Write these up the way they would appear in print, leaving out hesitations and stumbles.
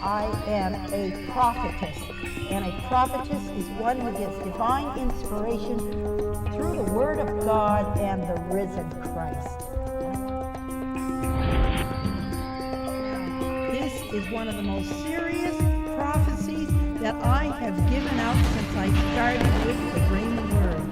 I am a prophetess. And a prophetess is one who gets divine inspiration through the Word of God and the risen Christ. This is one of the most serious prophecies that I have given out since I started with the Rhema Word.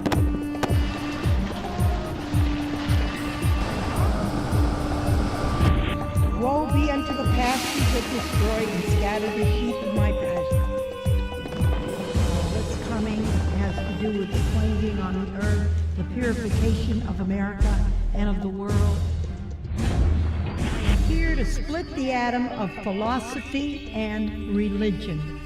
Woe be unto the pastors that destroy and scatter the sheep of my pasture. What's coming has to do with the cleansing on the earth, the purification of America and of the world. Here to split the atom of philosophy and religion.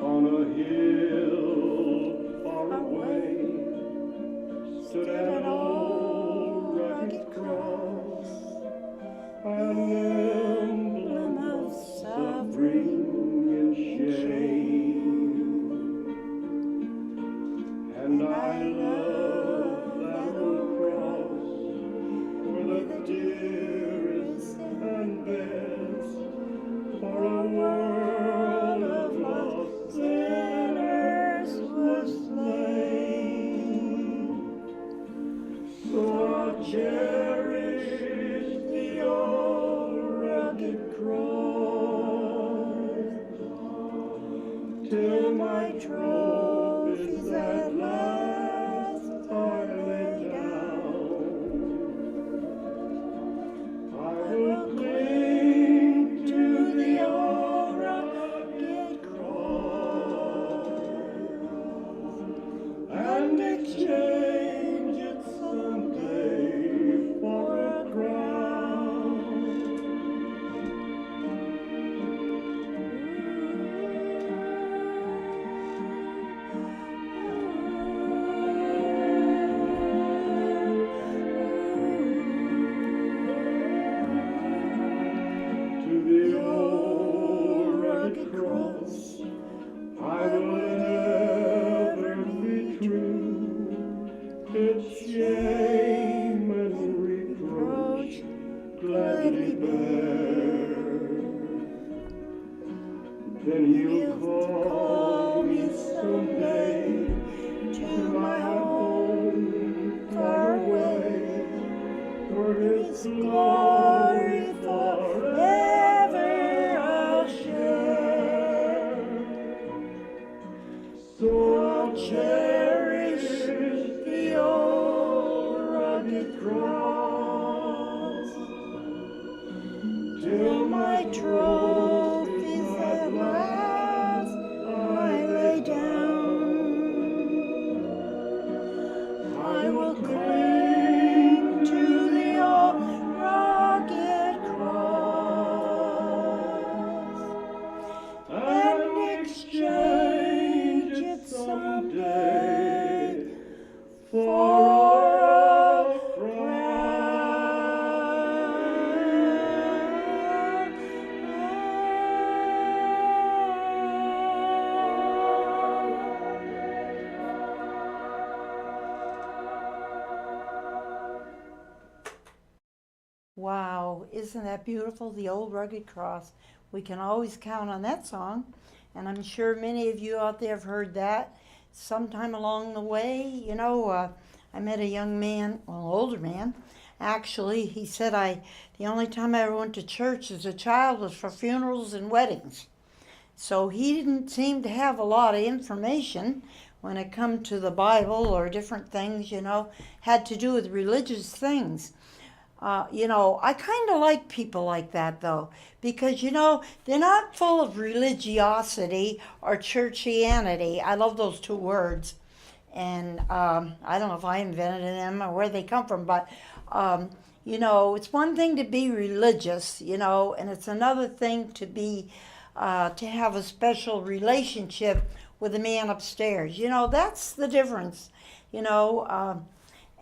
On a hill far away stood an old rugged cross, an emblem of suffering and shame. And I love that old cross for the dearest and best for a world of lost sinners was slain. So I'll cherish the old rugged cross till my trophies at last are laid down. I will cling to the old rugged cross and exchange it someday for a crown. To the old rugged cross I will ever be true. Its shame and reproach gladly bear. Then you'll call me someday to my home far away, for His glory forever I'll share. So I'll cherish the old rugged cross till my trophies at last I lay down. I will cling to the old rugged cross and exchange it someday for a Wow, isn't that beautiful? The old rugged cross. We can always count on that song, and I'm sure many of you out there have heard that sometime along the way. You know, I met a young man, well, an older man. Actually, he said the only time I ever went to church as a child was for funerals and weddings. So he didn't seem to have a lot of information when it come to the Bible or different things, had to do with religious things. I kind of like people like that, though, because, they're not full of religiosity or churchianity. I love those two words. And I don't know if I invented them or where they come from, but, it's one thing to be religious, and it's another thing to be, to have a special relationship with the man upstairs. That's the difference,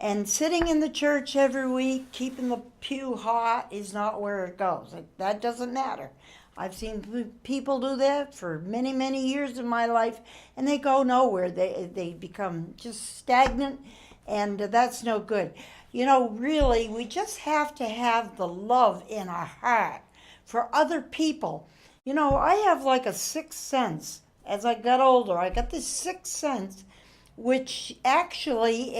And sitting in the church every week, keeping the pew hot, is not where it goes. That doesn't matter. I've seen people do that for many, many years in my life, and they go nowhere. They become just stagnant, and that's no good. Really, we just have to have the love in our heart for other people. I have like a sixth sense. As I got older, I got this sixth sense, which actually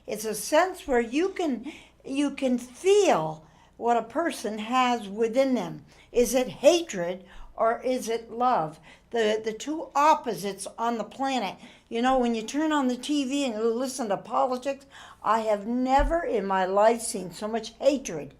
it's a sense where you can feel what a person has within them. Is it hatred or is it love? The two opposites on the planet. When you turn on the TV and you listen to politics, I have never in my life seen so much hatred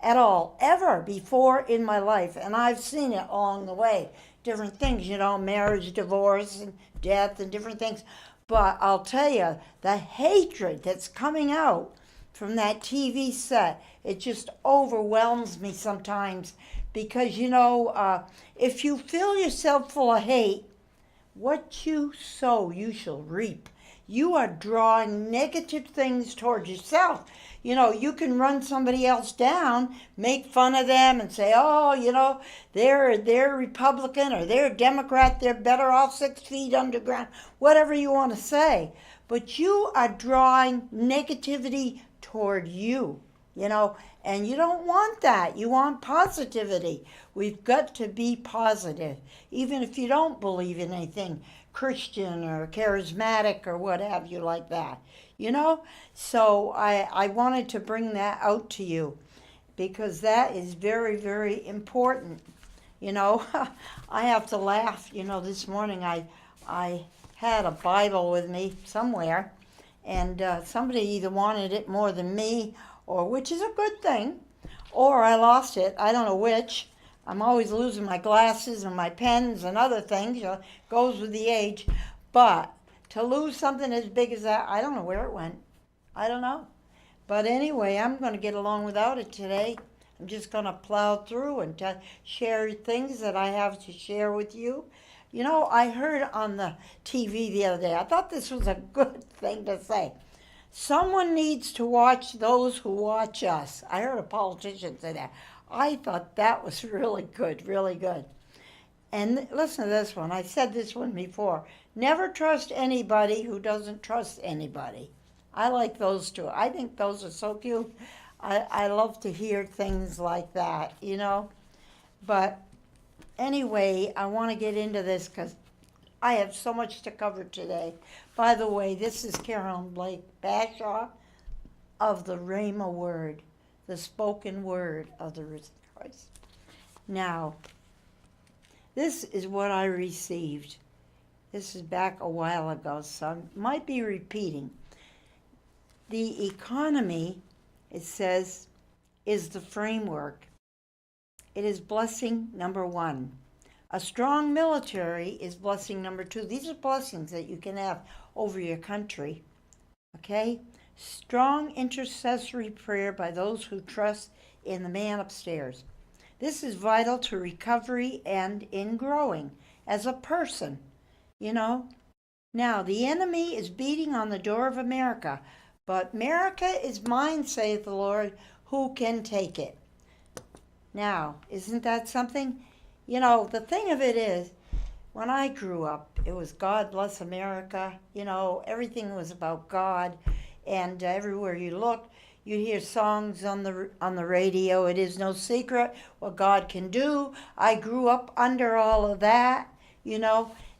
at all, ever before in my life. And I've seen it along the way. Different things, marriage, divorce, and death, and different things. But I'll tell you, the hatred that's coming out from that TV set, it just overwhelms me sometimes. Because, if you fill yourself full of hate, what you sow, you shall reap. You are drawing negative things towards yourself. You can run somebody else down, make fun of them, and say, oh, they're Republican or they're Democrat, they're better off 6 feet underground, whatever you want to say. But you are drawing negativity toward you, and you don't want that. You want positivity. We've got to be positive, even if you don't believe in anything Christian or charismatic or what have you like that, So I wanted to bring that out to you because that is very, very important. I have to laugh. This morning I had a Bible with me somewhere, and somebody either wanted it more than me, or which is a good thing, or I lost it. I don't know which. I'm always losing my glasses and my pens and other things. Goes with the age. But to lose something as big as that, I don't know where it went. I don't know. But anyway, I'm going to get along without it today. I'm just going to plow through and share things that I have to share with you. I heard on the TV the other day, I thought this was a good thing to say. Someone needs to watch those who watch us. I heard a politician say that. I thought that was really good, really good. And listen to this one. I said this one before. Never trust anybody who doesn't trust anybody. I like those two. I think those are so cute. I love to hear things like that, But anyway, I want to get into this because I have so much to cover today. By the way, this is Carolyn Blake Bashaw of the Rhema Word, the spoken word of the risen Christ. Now, this is what I received. This is back a while ago, so I might be repeating. The economy, it says, is the framework. It is blessing number 1. A strong military is blessing number 2. These are blessings that you can have over your country. Okay? Strong intercessory prayer by those who trust in the man upstairs. This is vital to recovery and in growing as a person, Now, the enemy is beating on the door of America, but America is mine, saith the Lord, who can take it? Now, isn't that something? The thing of it is, when I grew up, it was God bless America. Everything was about God, and everywhere you looked, you'd hear songs on the radio. It is no secret what God can do. I grew up under all of that,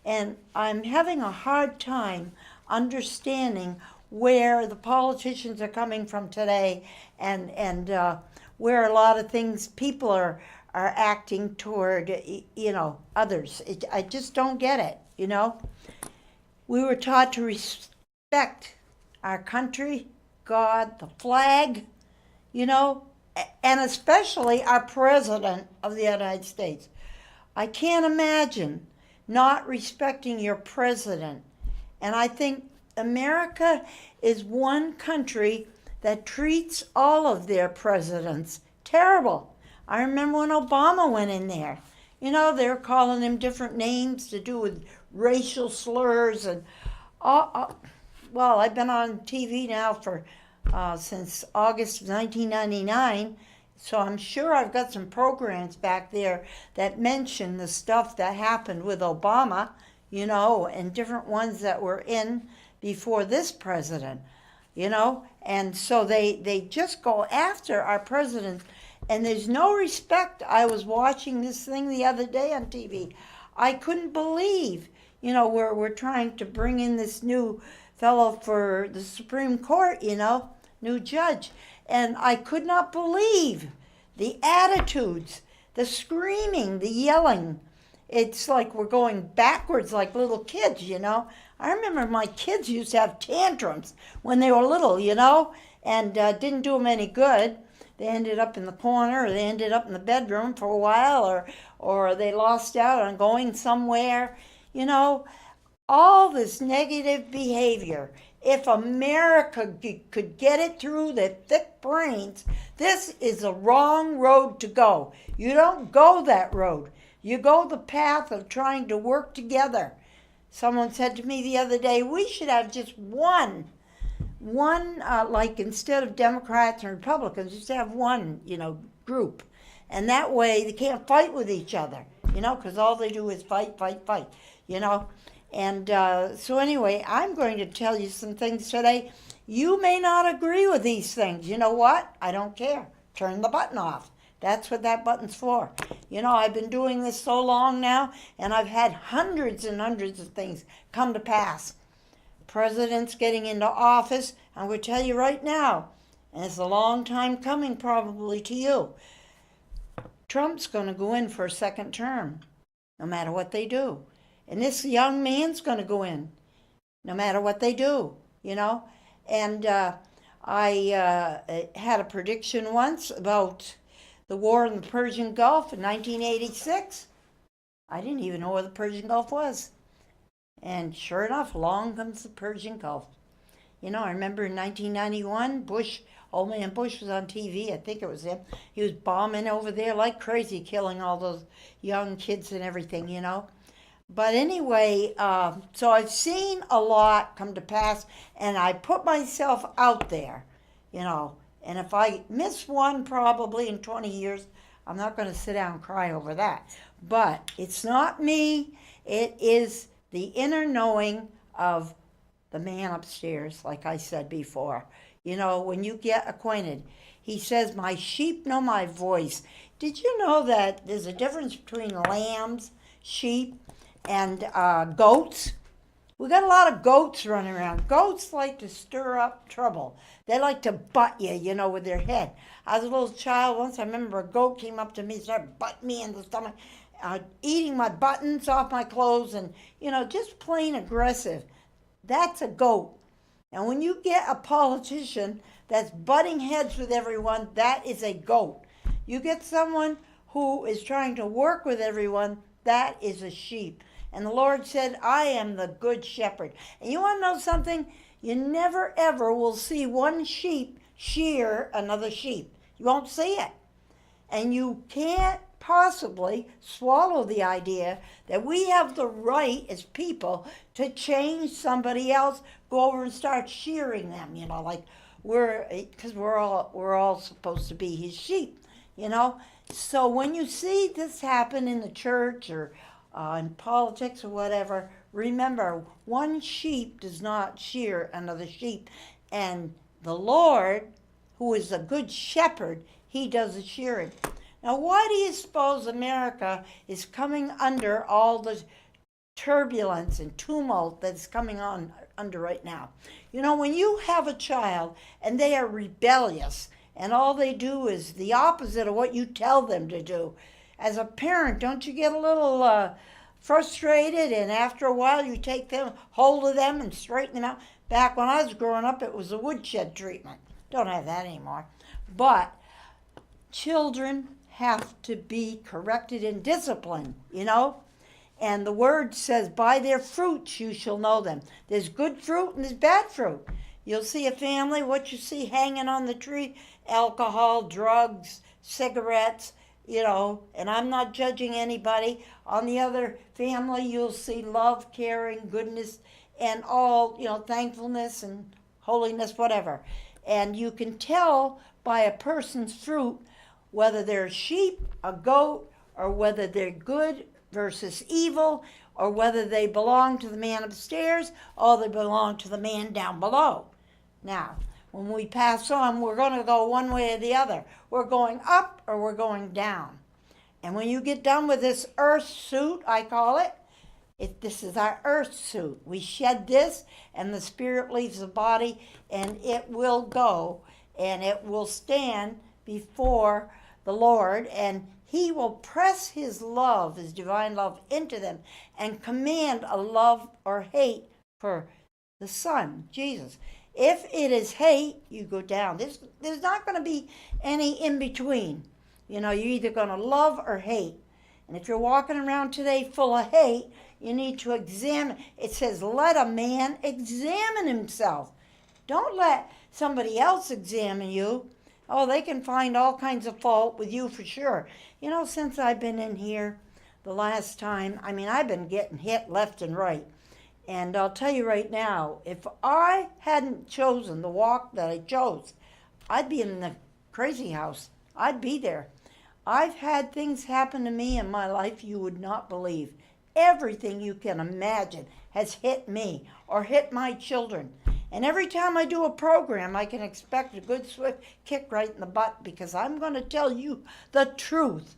and I'm having a hard time understanding where the politicians are coming from today, and where a lot of things people are acting toward, others. I just don't get it, We were taught to respect our country, God, the flag, and especially our President of the United States. I can't imagine not respecting your president. And I think America is one country that treats all of their presidents terrible. I remember when Obama went in there. They were calling him different names to do with racial slurs. And well, I've been on TV now for since August of 1999. So I'm sure I've got some programs back there that mention the stuff that happened with Obama, and different ones that were in before this president, And so they just go after our president, and there's no respect. I was watching this thing the other day on TV. I couldn't believe, we're trying to bring in this new fellow for the Supreme Court, new judge. And I could not believe the attitudes, the screaming, the yelling. It's like we're going backwards like little kids, I remember my kids used to have tantrums when they were little, and didn't do them any good. They ended up in the corner, or they ended up in the bedroom for a while, or they lost out on going somewhere, all this negative behavior. If America could get it through their thick brains, this is the wrong road to go. You don't go that road. You go the path of trying to work together. Someone said to me the other day, we should have just one, like instead of Democrats and Republicans, just have one, group. And that way they can't fight with each other, because all they do is fight, And so anyway, I'm going to tell you some things today. You may not agree with these things. You know what? I don't care. Turn the button off. That's what that button's for. I've been doing this so long now, and I've had hundreds and hundreds of things come to pass. Presidents getting into office, I'm going to tell you right now, and it's a long time coming probably to you, Trump's going to go in for a second term, no matter what they do. And this young man's going to go in, no matter what they do, And I had a prediction once about the war in the Persian Gulf in 1986. I didn't even know where the Persian Gulf was. And sure enough, along comes the Persian Gulf. I remember in 1991, old man Bush was on TV. I think it was him. He was bombing over there like crazy, killing all those young kids and everything, But anyway, so I've seen a lot come to pass, and I put myself out there, And if I miss one probably in 20 years, I'm not going to sit down and cry over that. But it's not me. It is the inner knowing of the man upstairs, like I said before. When you get acquainted, he says, my sheep know my voice. Did you know that there's a difference between lambs, sheep, and goats? We got a lot of goats running around. Goats like to stir up trouble. They like to butt you, with their head. I was a little child once. I remember a goat came up to me and started butting me in the stomach, eating my buttons off my clothes, and, just plain aggressive. That's a goat. And when you get a politician that's butting heads with everyone, that is a goat. You get someone who is trying to work with everyone, that is a sheep. And the Lord said, I am the good shepherd. And you want to know something? You never ever will see one sheep shear another sheep. You won't see it. And you can't possibly swallow the idea that we have the right as people to change somebody else, go over and start shearing them, like because we're all supposed to be his sheep, So when you see this happen in the church or in politics or whatever, remember, one sheep does not shear another sheep. And the Lord, who is a good shepherd, he does the shearing. Now, why do you suppose America is coming under all the turbulence and tumult that's coming on under right now? When you have a child and they are rebellious and all they do is the opposite of what you tell them to do, as a parent, don't you get a little frustrated, and after a while you take hold of them and straighten them out? Back when I was growing up, it was a woodshed treatment. Don't have that anymore. But children have to be corrected and disciplined, And the word says, by their fruits you shall know them. There's good fruit and there's bad fruit. You'll see a family, what you see hanging on the tree, alcohol, drugs, cigarettes, and I'm not judging anybody. On the other family, you'll see love, caring, goodness, and all, thankfulness and holiness, whatever. And you can tell by a person's fruit whether they're a sheep, a goat, or whether they're good versus evil, or whether they belong to the man upstairs or they belong to the man down below. Now, when we pass on, we're going to go one way or the other. We're going up or we're going down. And when you get done with this earth suit, I call it, this is our earth suit. We shed this, and the spirit leaves the body, and it will go, and it will stand before the Lord, and he will press his love, his divine love, into them and command a love or hate for the Son, Jesus. If it is hate, you go down. There's not going to be any in between. You're either going to love or hate. And if you're walking around today full of hate, you need to examine. It says, let a man examine himself. Don't let somebody else examine you. Oh, they can find all kinds of fault with you for sure. Since I've been in here the last time, I've been getting hit left and right. And I'll tell you right now, if I hadn't chosen the walk that I chose, I'd be in the crazy house. I'd be there. I've had things happen to me in my life you would not believe. Everything you can imagine has hit me or hit my children. And every time I do a program, I can expect a good swift kick right in the butt, because I'm going to tell you the truth.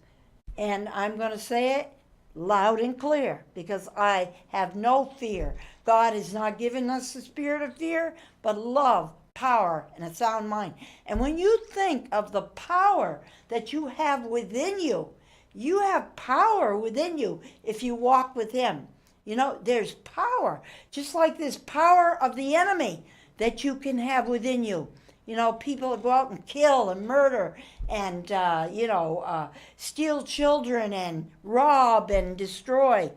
And I'm going to say it loud and clear, because I have no fear. God has not given us the spirit of fear, but love, power, and a sound mind. And when you think of the power that you have within you, you have power within you if you walk with him. There's power, just like this power of the enemy that you can have within you. People go out and kill and murder and, steal children and rob and destroy.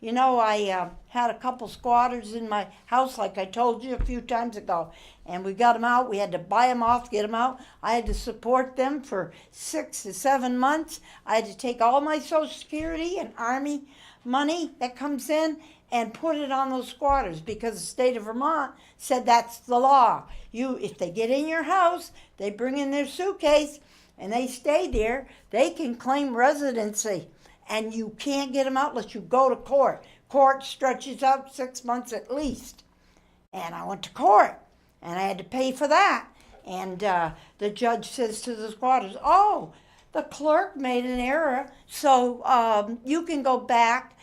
I had a couple squatters in my house, like I told you a few times ago, and we got them out. We had to buy them off, get them out. I had to support them for 6 to 7 months. I had to take all my Social Security and Army money that comes in and put it on those squatters, because the state of Vermont said that's the law. If they get in your house, they bring in their suitcase and they stay there, they can claim residency, and you can't get them out unless you go to court. Court stretches out 6 months at least. And I went to court, and I had to pay for that. And the judge says to the squatters, oh, the clerk made an error, so you can go back.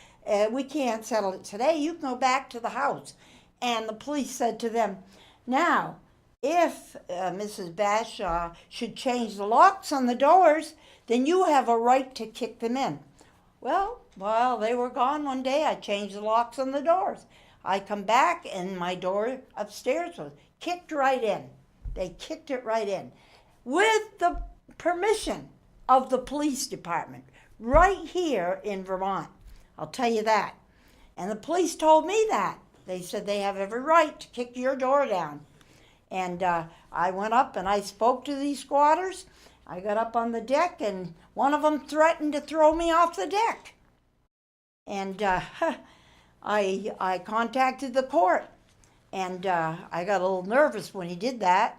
We can't settle it today. You can go back to the house. And the police said to them, now, if Mrs. Bashaw should change the locks on the doors, then you have a right to kick them in. Well, while they were gone one day, I changed the locks on the doors. I come back, and my door upstairs was kicked right in. They kicked it right in with the permission of the police department right here in Vermont. I'll tell you that. And the police told me that. They said they have every right to kick your door down. And I went up and I spoke to these squatters. I got up on the deck, and one of them threatened to throw me off the deck. And I contacted the court, and I got a little nervous when he did that.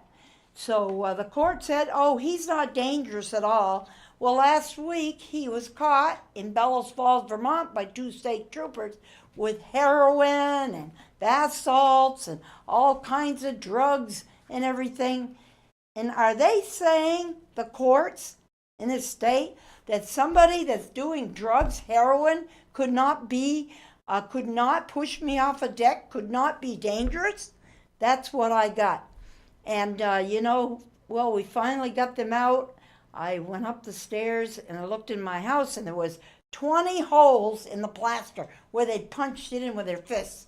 So the court said, oh, he's not dangerous at all. Well, last week he was caught in Bellows Falls, Vermont by 2 state troopers with heroin and bath salts and all kinds of drugs and everything. And are they saying, the courts in this state, that somebody that's doing drugs, heroin, could not push me off a deck, could not be dangerous? That's what I got. And, we finally got them out. I went up the stairs and I looked in my house, and there was 20 holes in the plaster where they'd punched it in with their fists.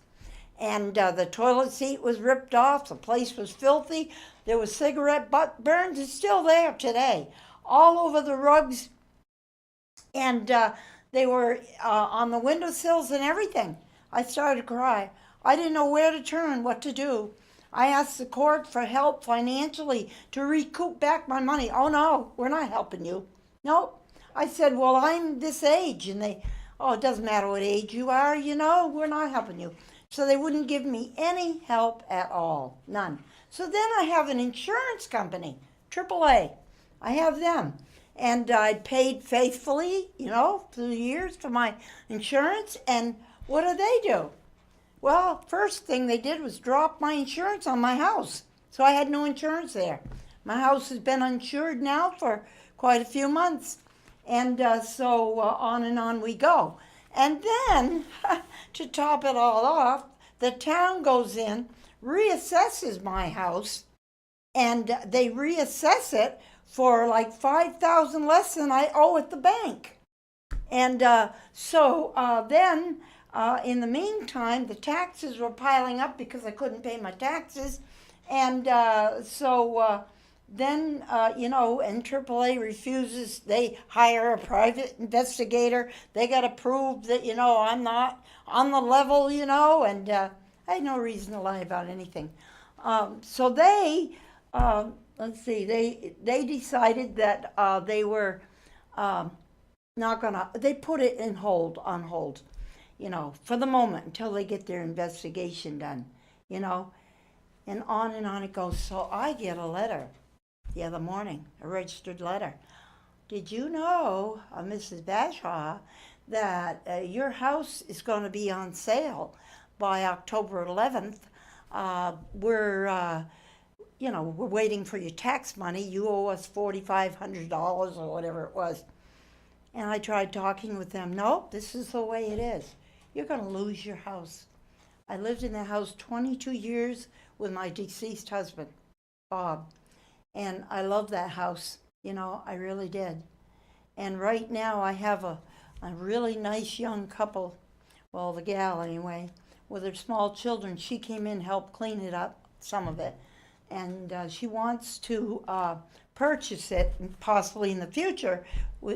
And the toilet seat was ripped off. The place was filthy. There was cigarette butt burns. It's still there today, all over the rugs. And they were on the windowsills and everything. I started to cry. I didn't know where to turn, what to do. I asked the court for help financially to recoup back my money. Oh, no, we're not helping you. Nope. I said, well, I'm this age. And it doesn't matter what age you are, we're not helping you. So they wouldn't give me any help at all, none. So then I have an insurance company, AAA. I have them. And I paid faithfully, through the years for my insurance. And what do? Well, first thing they did was drop my insurance on my house. So I had no insurance there. My house has been uninsured now for quite a few months. And so on and on we go. And then, to top it all off, the town goes in, reassesses my house, and they reassess it for like $5,000 less than I owe at the bank. And so then, in the meantime, the taxes were piling up because I couldn't pay my taxes. And then, and AAA refuses. They hire a private investigator. They got to prove that, I'm not on the level, and I had no reason to lie about anything. So they, they decided that they were not gonna, they put it on hold, for the moment until they get their investigation done, and on it goes. So I get a letter the other morning, a registered letter. Did you know, Mrs. Bashaw, that your house is going to be on sale by October 11th? We're waiting for your tax money. You owe us $4,500 or whatever it was. And I tried talking with them. Nope, this is the way it is. You're going to lose your house. I lived in that house 22 years with my deceased husband, Bob. And I love that house. I really did. And right now I have a really nice young couple, well, the gal anyway, with her small children. She came in, helped clean it up, some of it. And she wants to purchase it, and possibly in the future.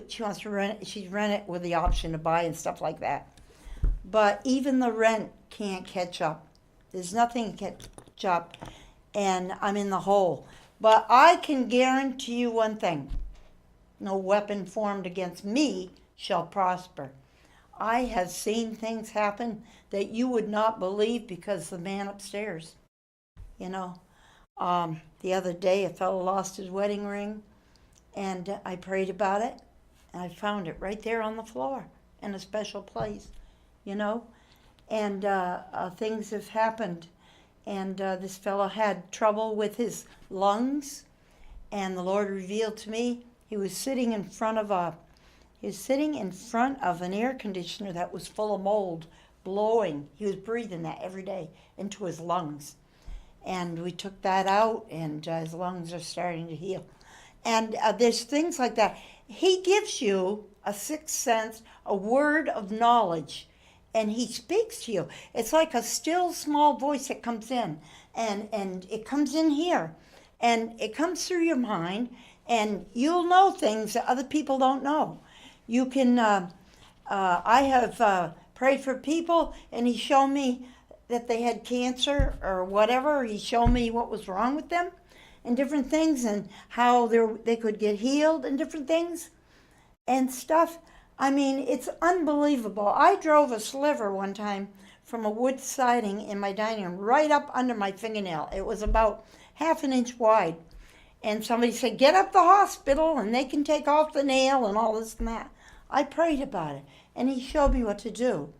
She wants to rent it. She's rent it with the option to buy and stuff like that. But even the rent can't catch up. There's nothing to catch up, and I'm in the hole. But I can guarantee you one thing. No weapon formed against me shall prosper. I have seen things happen that you would not believe because the man upstairs, the other day a fellow lost his wedding ring, and I prayed about it, and I found it right there on the floor in a special place, and things have happened. And this fellow had trouble with his lungs, and the Lord revealed to me he was sitting in front of an air conditioner that was full of mold, blowing. He was breathing that every day into his lungs, and we took that out, and his lungs are starting to heal. And there's things like that. He gives you a sixth sense, a word of knowledge. And he speaks to you. It's like a still small voice that comes in. And it comes in here. And it comes through your mind. And you'll know things that other people don't know. You can, I have prayed for people, and he showed me that they had cancer or whatever. He showed me what was wrong with them and different things, and how they could get healed and different things and stuff. I mean, it's unbelievable. I drove a sliver one time from a wood siding in my dining room right up under my fingernail. It was about half an inch wide. And somebody said, get up the hospital and they can take off the nail and all this and that. I prayed about it, and he showed me what to do.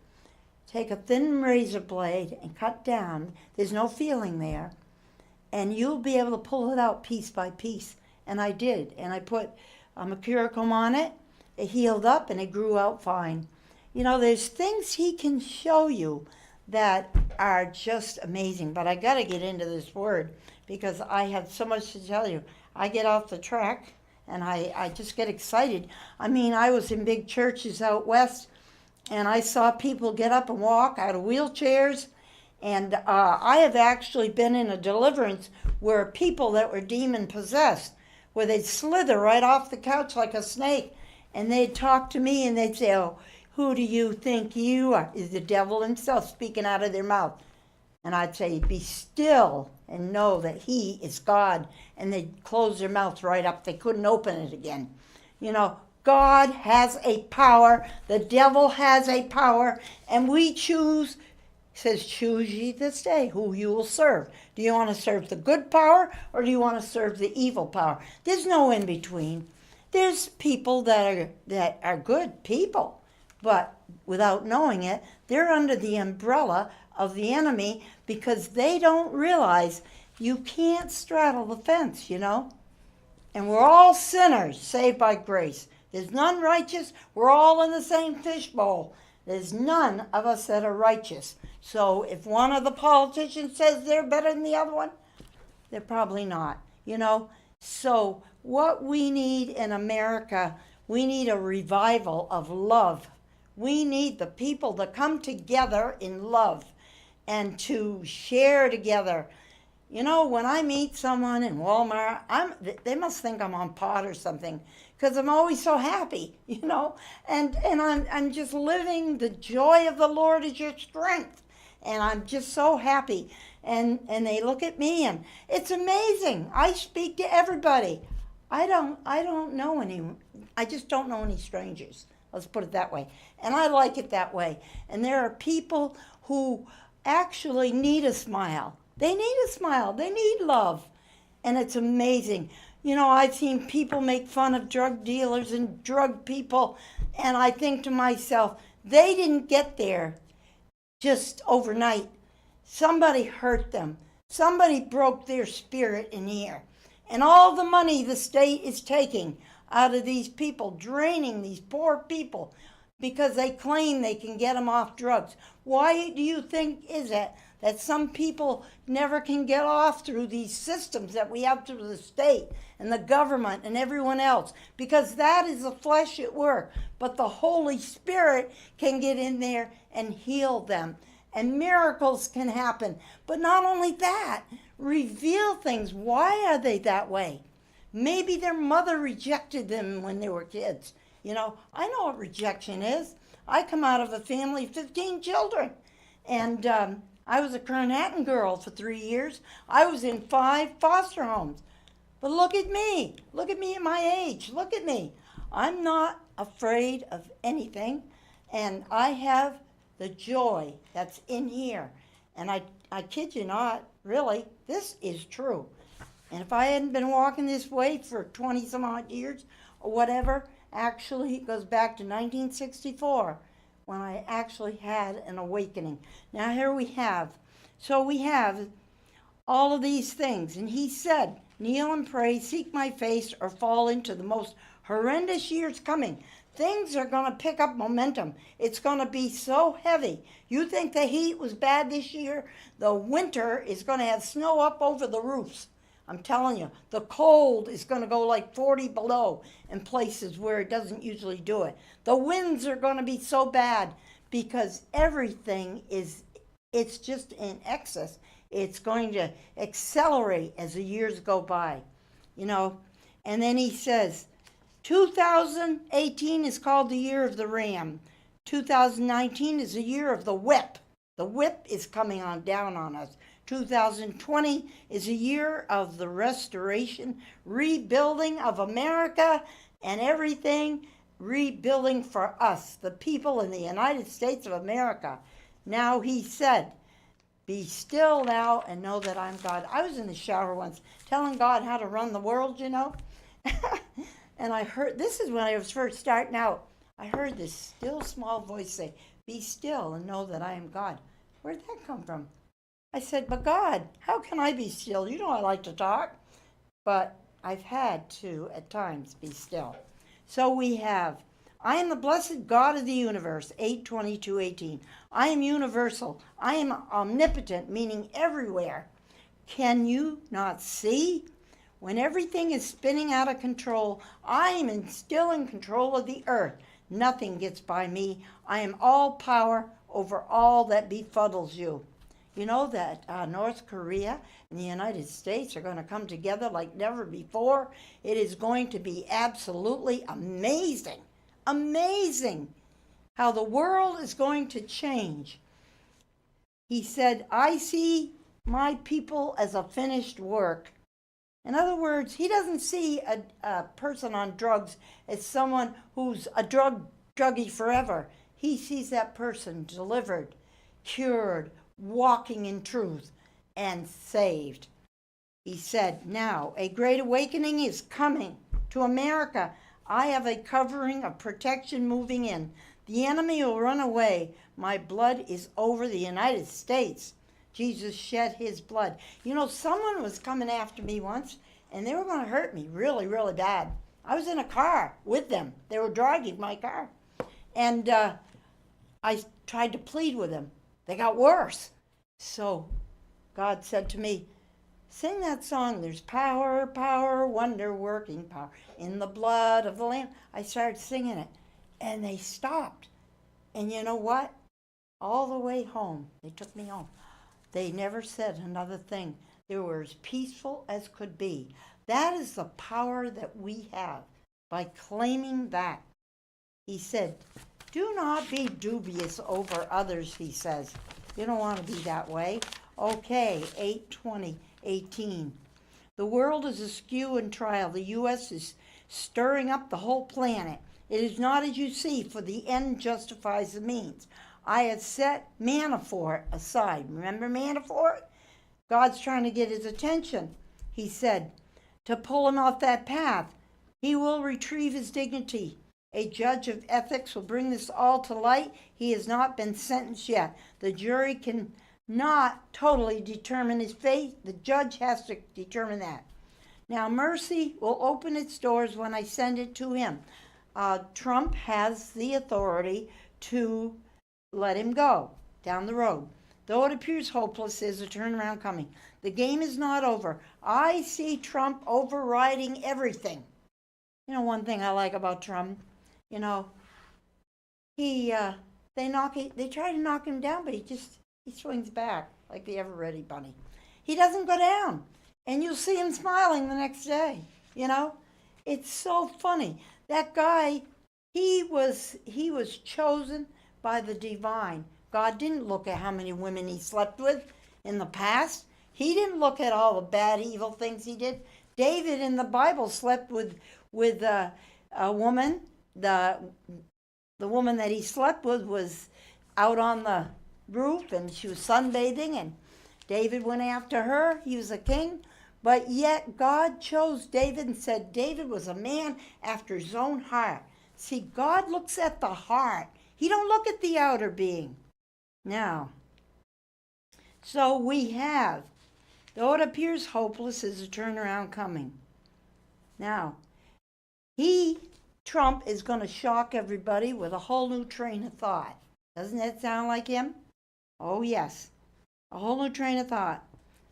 Take a thin razor blade and cut down. There's no feeling there. And you'll be able to pull it out piece by piece. And I did. And I put mercurochrome on it. It healed up and it grew out fine. There's things he can show you that are just amazing. But I got to get into this word because I have so much to tell you. I get off the track and I just get excited. I mean, I was in big churches out west, and I saw people get up and walk out of wheelchairs. And I have actually been in a deliverance where people that were demon possessed, where they'd slither right off the couch like a snake. And they'd talk to me and they'd say, oh, who do you think you are? Is the devil himself speaking out of their mouth? And I'd say, be still and know that he is God. And they'd close their mouth right up. They couldn't open it again. God has a power. The devil has a power. And we choose says, choose ye this day who you will serve. Do you want to serve the good power or do you want to serve the evil power? There's no in between. There's people that are good people, but without knowing it, they're under the umbrella of the enemy because they don't realize you can't straddle the fence, And we're all sinners saved by grace. There's none righteous. We're all in the same fishbowl. There's none of us that are righteous. So if one of the politicians says they're better than the other one, they're probably not, So what we need in America, we need a revival of love. We need the people to come together in love and to share together. When I meet someone in Walmart, they must think I'm on pot or something because I'm always so happy, and I'm just living the joy of the Lord is your strength. And I'm just so happy. And they look at me and it's amazing. I speak to everybody. I don't know any, I just don't know any strangers. Let's put it that way. And I like it that way. And there are people who actually need a smile. They need a smile. They need love. And it's amazing. I've seen people make fun of drug dealers and drug people. And I think to myself, they didn't get there just overnight. Somebody hurt them. Somebody broke their spirit in here. And all the money the state is taking out of these people, draining these poor people because they claim they can get them off drugs. Why do you think is that some people never can get off through these systems that we have through the state and the government and everyone else? Because that is the flesh at work. But the Holy Spirit can get in there and heal them. And miracles can happen. But not only that, reveal things. Why are they that way? Maybe their mother rejected them when they were kids. I know what rejection is. I come out of a family of 15 children. And I was a Manhattan girl for 3 years. I was in 5 foster homes. But look at me. Look at me at my age. Look at me. I'm not afraid of anything. And I have the joy that's in here. And I kid you not, really, this is true. And if I hadn't been walking this way for 20 some odd years or whatever, actually it goes back to 1964 when I actually had an awakening. Now here we have all of these things. And he said, kneel and pray, seek my face, or fall into the most horrendous years coming. Things are going to pick up momentum. It's going to be so heavy. You think the heat was bad this year? The winter is going to have snow up over the roofs. I'm telling you, the cold is going to go like 40 below in places where it doesn't usually do it. The winds are going to be so bad because everything it's just in excess. It's going to accelerate as the years go by, And then he says, 2018 is called the year of the ram. 2019 is the year of the whip. The whip is coming on down on us. 2020 is a year of the restoration, rebuilding of America and everything, rebuilding for us, the people in the United States of America. Now he said, be still now and know that I'm God. I was in the shower once telling God how to run the world, And I heard, this is when I was first starting out, I heard this still small voice say, be still and know that I am God. Where did that come from? I said, but God, how can I be still? You know I like to talk. But I've had to, at times, be still. So we have, I am the blessed God of the universe, 8:22:18. I am universal. I am omnipotent, meaning everywhere. Can you not see? When everything is spinning out of control, I am still in control of the earth. Nothing gets by me. I am all power over all that befuddles you. You know that North Korea and the United States are going to come together like never before. It is going to be absolutely amazing. Amazing how the world is going to change. He said, I see my people as a finished work. In other words, he doesn't see a person on drugs as someone who's a druggie forever. He sees that person delivered, cured, walking in truth and saved. He said, now a great awakening is coming to America. I have a covering of protection moving in. The enemy will run away. My blood is over the United States. Jesus shed his blood. You know, someone was coming after me once, and they were going to hurt me really, really bad. I was in a car with them. They were driving my car. And I tried to plead with them. They got worse. So God said to me, sing that song. There's power, power, wonder-working power in the blood of the Lamb. I started singing it, and they stopped. And you know what? All the way home, they took me home. They never said another thing. They were as peaceful as could be. That is the power that we have by claiming that. He said, do not be dubious over others, he says. You don't want to be that way. Okay, 8:20:18. The world is askew in trial. The U.S. is stirring up the whole planet. It is not as you see, for the end justifies the means. I have set Manafort aside. Remember Manafort? God's trying to get his attention. He said, to pull him off that path. He will retrieve his dignity. A judge of ethics will bring this all to light. He has not been sentenced yet. The jury can not totally determine his fate. The judge has to determine that. Now, mercy will open its doors when I send it to him. Trump has the authority to let him go down the road. Though it appears hopeless, there's a turnaround coming. The game is not over. I see Trump overriding everything. You know, one thing I like about Trump, you know, they try to knock him down, but he swings back like the ever-ready bunny. He doesn't go down, and you'll see him smiling the next day. You know, it's so funny. That guy, he was chosen by the divine. God didn't look at how many women he slept with in the past. He didn't look at all the bad, evil things he did. David in the Bible slept with a woman. The woman that he slept with was out on the roof, and she was sunbathing, and David went after her. He was a king, but yet God chose David and said David was a man after his own heart. See, God looks at the heart. He don't look at the outer being. Now, so we have, though it appears hopeless, is a turnaround coming. Now, Trump is going to shock everybody with a whole new train of thought. Doesn't that sound like him? Oh, yes. A whole new train of thought.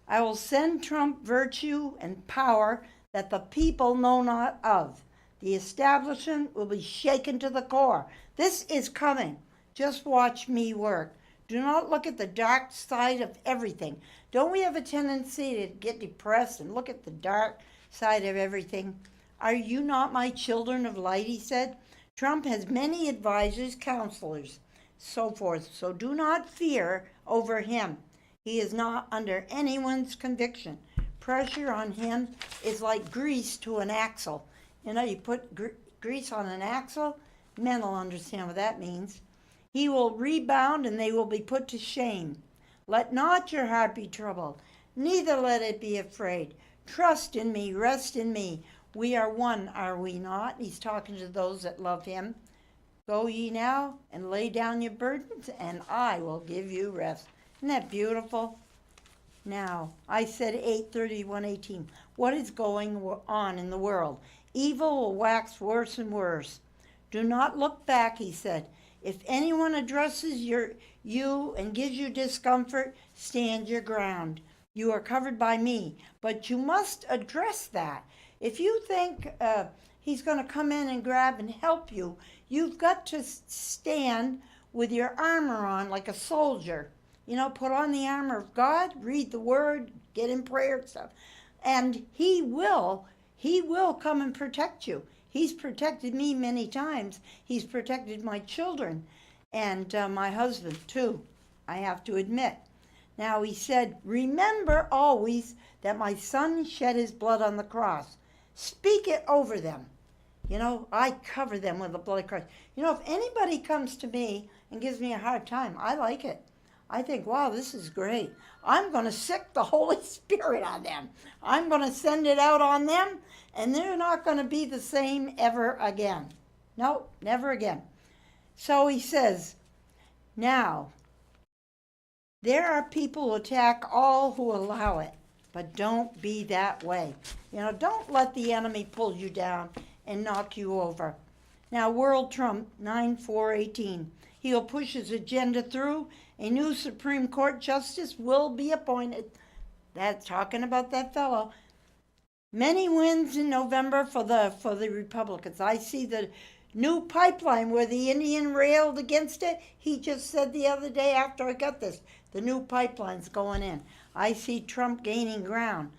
I will send Trump virtue and power that the people know not of. The establishment will be shaken to the core. This is coming. Just watch me work. Do not look at the dark side of everything. Don't we have a tendency to get depressed and look at the dark side of everything? Are you not my children of light, he said. Trump has many advisors, counselors, so forth. So do not fear over him. He is not under anyone's conviction. Pressure on him is like grease to an axle. You know, you put grease on an axle, men will understand what that means. He will rebound and they will be put to shame. Let not your heart be troubled, neither let it be afraid. Trust in me, rest in me. We are one, are we not? He's talking to those that love him. Go ye now and lay down your burdens, and I will give you rest. Isn't that beautiful? Now, I said 8:31:18. What is going on in the world? Evil will wax worse and worse. Do not look back, he said. If anyone addresses you and gives you discomfort, stand your ground. You are covered by me, but you must address that. If you think he's going to come in and grab and help you, you've got to stand with your armor on like a soldier. You know, put on the armor of God, read the word, get in prayer and stuff. And he will come and protect you. He's protected me many times. He's protected my children and my husband too, I have to admit. Now he said, remember always that my son shed his blood on the cross. Speak it over them. You know, I cover them with the blood of Christ. You know, if anybody comes to me and gives me a hard time, I like it. I think, wow, this is great. I'm going to sick the Holy Spirit on them. I'm going to send it out on them, and they're not going to be the same ever again. No, never again. So he says, now, there are people who attack all who allow it, but don't be that way. Don't let the enemy pull you down and knock you over. Now, World Trump 9/4/18. He'll push his agenda through. A new Supreme Court justice will be appointed. That's talking about that fellow. Many wins in November for the Republicans. I see the new pipeline where the Indian railed against it. He just said the other day after I got this, the new pipeline's going in. I see Trump gaining ground.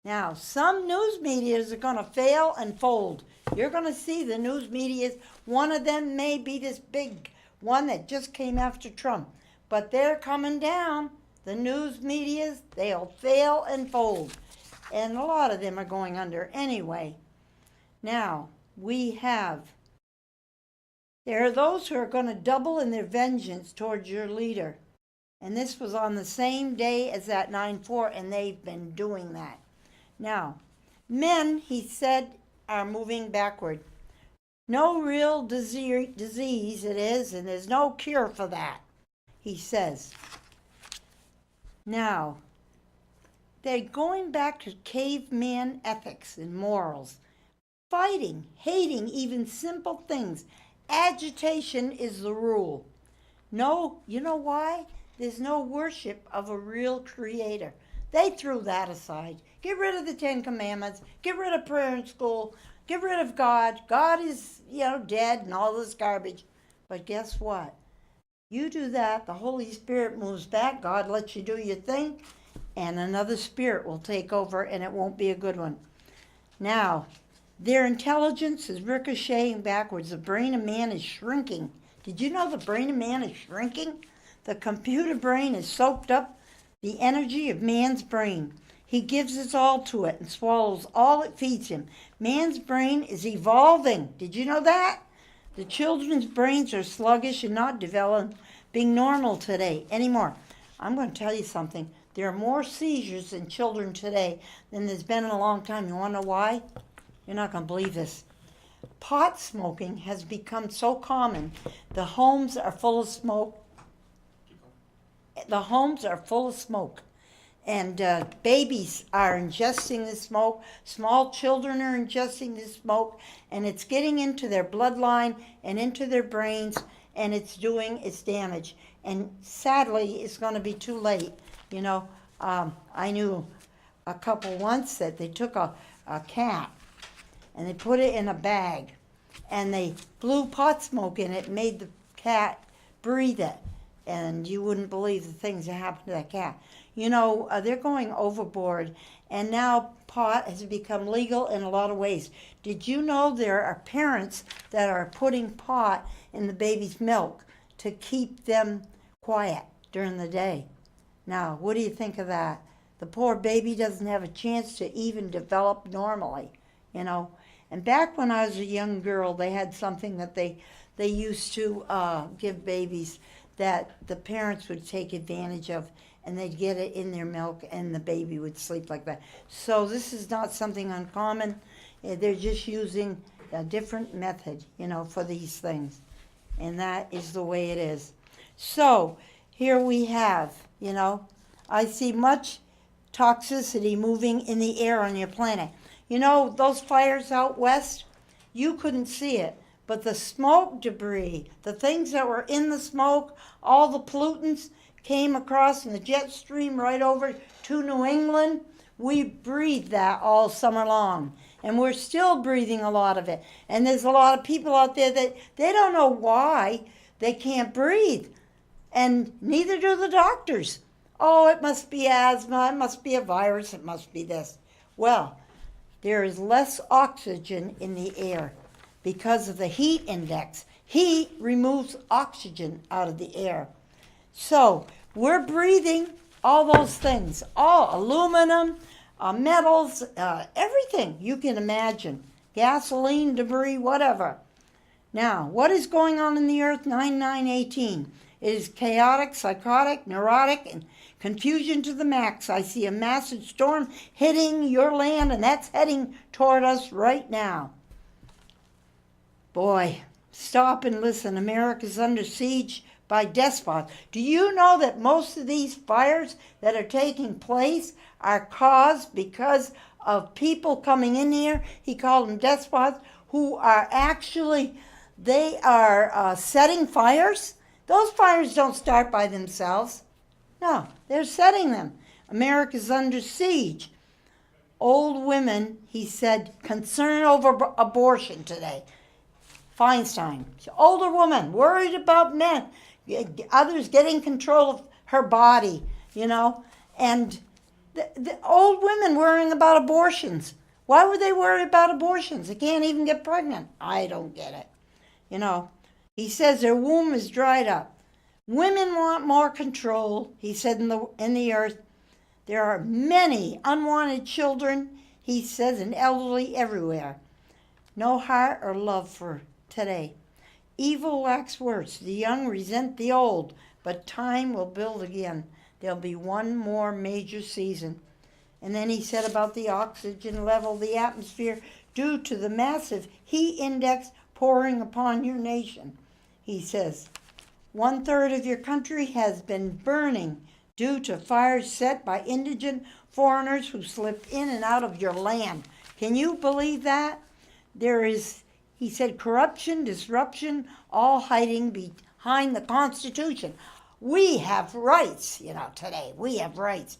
Now, some news medias are going to fail and fold. You're going to see the news medias. One of them may be this big one that just came after Trump. But they're coming down. The news medias, they'll fail and fold. And a lot of them are going under anyway. Now, there are those who are going to double in their vengeance towards your leader. And this was on the same day as that 9/4, and they've been doing that. Now, men, he said, are moving backward. No real disease it is, and there's no cure for that, he says. Now, they're going back to caveman ethics and morals. Fighting, hating even simple things. Agitation is the rule. No, you know why? There's no worship of a real creator. They threw that aside. Get rid of the 10 Commandments. Get rid of prayer in school. Get rid of God. God is, dead and all this garbage. But guess what? You do that, the Holy Spirit moves back. God lets you do your thing, and another spirit will take over, and it won't be a good one. Now, their intelligence is ricocheting backwards. The brain of man is shrinking. Did you know the brain of man is shrinking? The computer brain has soaked up the energy of man's brain. He gives his all to it and swallows all it feeds him. Man's brain is evolving. Did you know that? The children's brains are sluggish and not developing normal today anymore. I'm going to tell you something. There are more seizures in children today than there's been in a long time. You want to know why? You're not going to believe this. Pot smoking has become so common. The homes are full of smoke. The homes are full of smoke. And babies are ingesting the smoke. Small children are ingesting the smoke. And it's getting into their bloodline and into their brains. And it's doing its damage. And sadly, it's going to be too late. I knew a couple once that they took a cat and they put it in a bag. And they blew pot smoke in it and made the cat breathe it. And you wouldn't believe the things that happened to that cat. They're going overboard, and now pot has become legal in a lot of ways. Did you know there are parents that are putting pot in the baby's milk to keep them quiet during the day? Now, what do you think of that? The poor baby doesn't have a chance to even develop normally, And back when I was a young girl, they had something that they used to give babies that the parents would take advantage of, and they'd get it in their milk, and the baby would sleep like that. So this is not something uncommon. They're just using a different method, for these things. And that is the way it is. So here we have, I see much toxicity moving in the air on your planet. Those fires out west, you couldn't see it. But the smoke debris, the things that were in the smoke, all the pollutants came across in the jet stream right over to New England. We breathed that all summer long. And we're still breathing a lot of it. And there's a lot of people out there that they don't know why they can't breathe. And neither do the doctors. Oh, it must be asthma, it must be a virus, it must be this. Well, there is less oxygen in the air because of the heat index. Heat removes oxygen out of the air. So we're breathing all those things, all aluminum, metals, everything you can imagine, gasoline, debris, whatever. Now, what is going on in the earth? 9/9/18. It is chaotic, psychotic, neurotic, and confusion to the max. I see a massive storm hitting your land, and that's heading toward us right now. Boy, stop and listen. America's under siege by despots. Do you know that most of these fires that are taking place are caused because of people coming in here? He called them despots, who are actually, they are setting fires. Those fires don't start by themselves. No, they're setting them. America's under siege. Old women, he said, concern over abortion today. Feinstein, older woman, worried about men, others getting control of her body, and the old women worrying about abortions. Why would they worry about abortions? They can't even get pregnant. I don't get it. He says their womb is dried up. Women want more control, he said, in the earth. There are many unwanted children, he says, and elderly everywhere. No heart or love for today. Evil wax worse. The young resent the old, but time will build again. There'll be one more major season. And then he said about the oxygen level, the atmosphere, due to the massive heat index pouring upon your nation. He says, 1/3 of your country has been burning due to fires set by indigent foreigners who slipped in and out of your land. Can you believe that? There is, he said, corruption, disruption, all hiding behind the Constitution. We have rights, today. We have rights.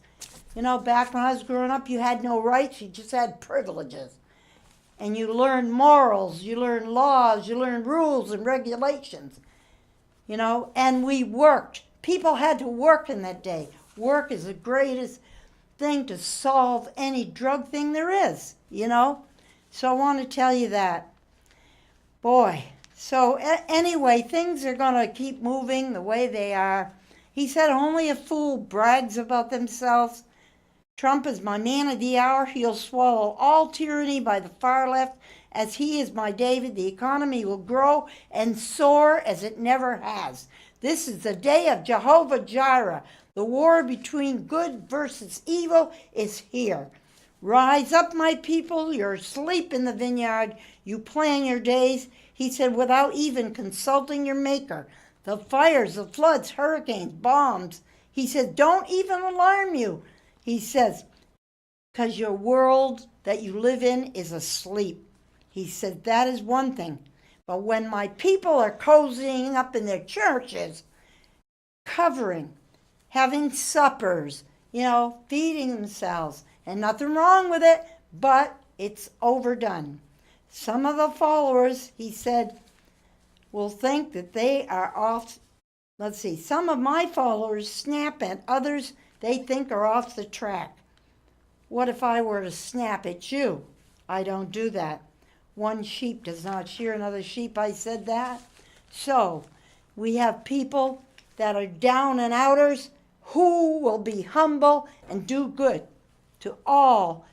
Back when I was growing up, you had no rights. You just had privileges. And you learned morals, you learned laws, you learned rules and regulations. And we worked. People had to work in that day. Work is the greatest thing to solve any drug thing there is, So I want to tell you that. Boy, so anyway, things are going to keep moving the way they are. He said only a fool brags about themselves. Trump is my man of the hour. He'll swallow all tyranny by the far left. As he is my David, the economy will grow and soar as it never has. This is the day of Jehovah Jireh. The war between good versus evil is here. Rise up, my people. You're asleep in the vineyard. You plan your days, he said, without even consulting your maker. The fires, the floods, hurricanes, bombs. He said, don't even alarm you. He says, because your world that you live in is asleep. He said, that is one thing. But when my people are cozying up in their churches, covering, having suppers, feeding themselves, and nothing wrong with it, but it's overdone. Some of the followers, he said, will think that they are off. Some of my followers snap at others they think are off the track. What if I were to snap at you? I don't do that. One sheep does not shear another sheep. I said that. So we have people that are down and outers who will be humble and do good to all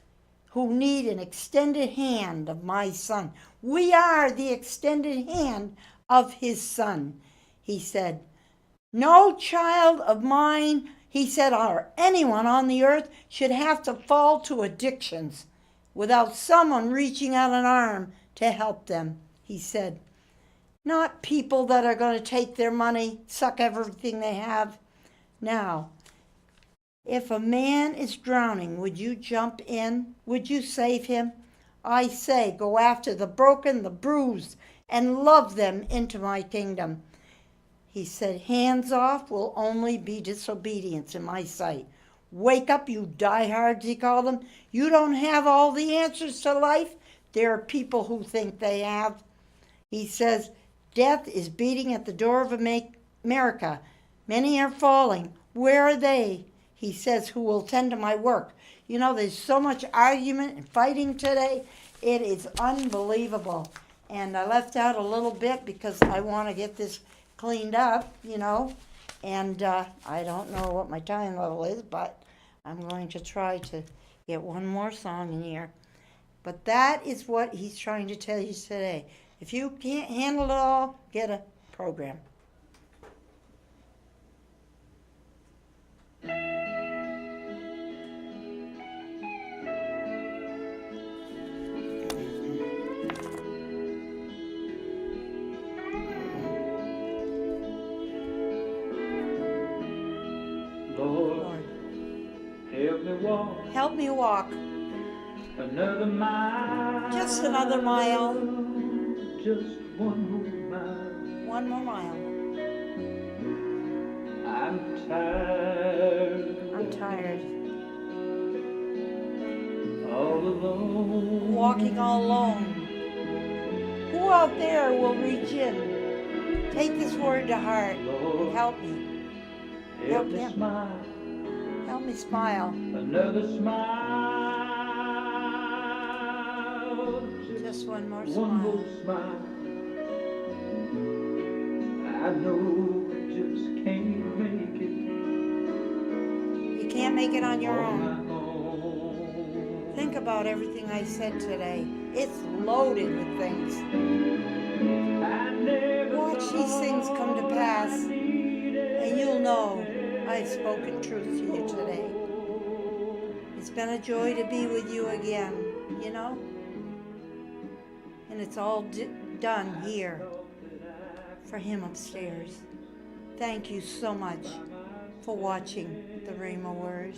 who need an extended hand of my son. We are the extended hand of his son, he said. No child of mine, he said, or anyone on the earth should have to fall to addictions without someone reaching out an arm to help them, he said. Not people that are going to take their money, suck everything they have. Now, if a man is drowning, would you jump in? Would you save him? I say, go after the broken, the bruised, and love them into my kingdom. He said, hands off will only be disobedience in my sight. Wake up, you diehards, he called them. You don't have all the answers to life. There are people who think they have. He says, death is beating at the door of America. Many are falling. Where are they? He says, who will tend to my work. There's so much argument and fighting today. It is unbelievable. And I left out a little bit because I want to get this cleaned up, And I don't know what my time level is, but I'm going to try to get one more song in here. But that is what he's trying to tell you today. If you can't handle it all, get a program. walk Help me walk another mile. just another mile. Just one more mile. One more mile. I'm tired. I'm tired. All alone. Walking all alone. Who out there will reach in? Take this word to heart and help me. Help Help me him. smile. Help me smile. Another smile. Just one more One more smile. smile. I know I just can't make it You can't make it on your on own. my own. Think about everything I said today. It's loaded with things. I never Watch these things come to pass, thought I needed and you'll know I've spoken truth to you today. It's been a joy to be with you again, you know? And it's all done here for him upstairs. Thank you so much for watching the Rhema Word.